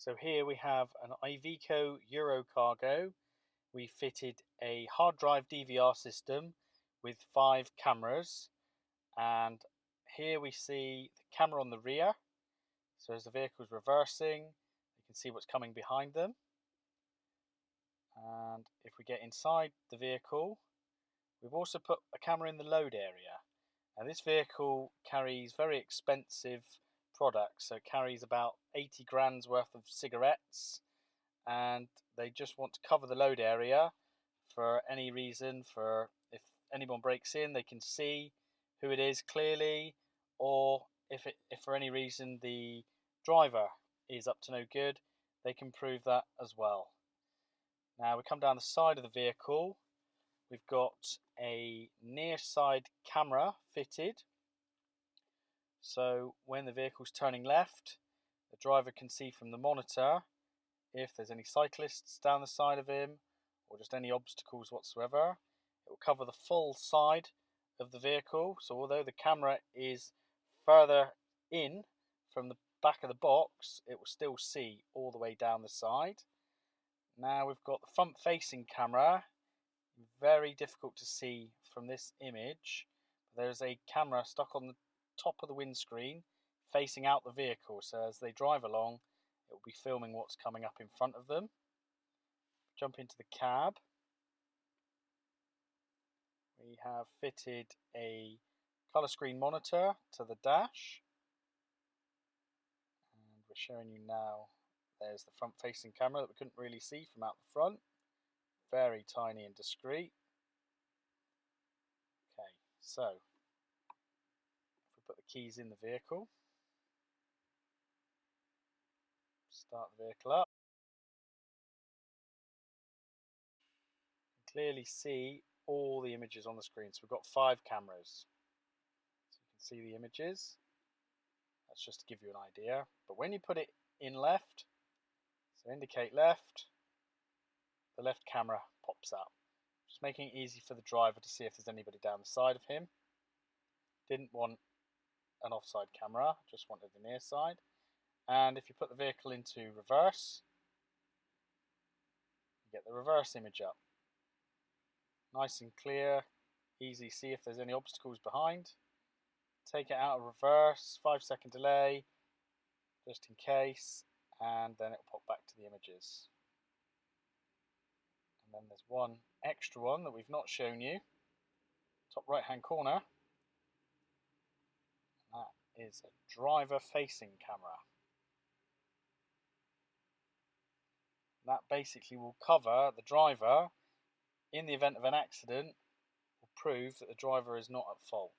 So here we have an Iveco Eurocargo. We fitted a hard drive DVR system with 5 cameras, and here we see the camera on the rear. So as the vehicle is reversing, you can see what's coming behind them. And if we get inside the vehicle, we've also put a camera in the load area. And this vehicle carries very expensive products, so it carries about 80 grand's worth of cigarettes, and they just want to cover the load area for any reason. For if anyone breaks in, they can see who it is clearly, or if for any reason the driver is up to no good, they can prove that as well. Now we come down the side of the vehicle. We've got a near side camera fitted, so when the vehicle's turning left, the driver can see from the monitor if there's any cyclists down the side of him or just any obstacles whatsoever. It will cover the full side of the vehicle, so although the camera is further in from the back of the box, it will still see all the way down the side. Now we've got the front facing camera. Very difficult to see from this image. There's a camera stuck on the top of the windscreen facing out the vehicle, so as they drive along it will be filming what's coming up in front of them. Jump into the cab. We have fitted a colour screen monitor to the dash, and we're showing you now. There's the front facing camera that we couldn't really see from out the front. Very tiny and discreet. Okay, so if we put the keys in the vehicle, start the vehicle up, you can clearly see all the images on the screen. So we've got 5 cameras, so you can see the images. That's just to give you an idea. But when you put it in left, so indicate left, the left camera pops up, just making it easy for the driver to see if there's anybody down the side of him. Didn't want an offside camera, just wanted the near side. And if you put the vehicle into reverse, you get the reverse image up. Nice and clear, easy to see if there's any obstacles behind. Take it out of reverse, 5-second delay, just in case, and then it'll pop back to the images. And then there's one extra one that we've not shown you, top right hand corner, and that is a driver facing camera. That basically will cover the driver in the event of an accident, will prove that the driver is not at fault.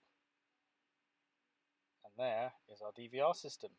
And there is our DVR system.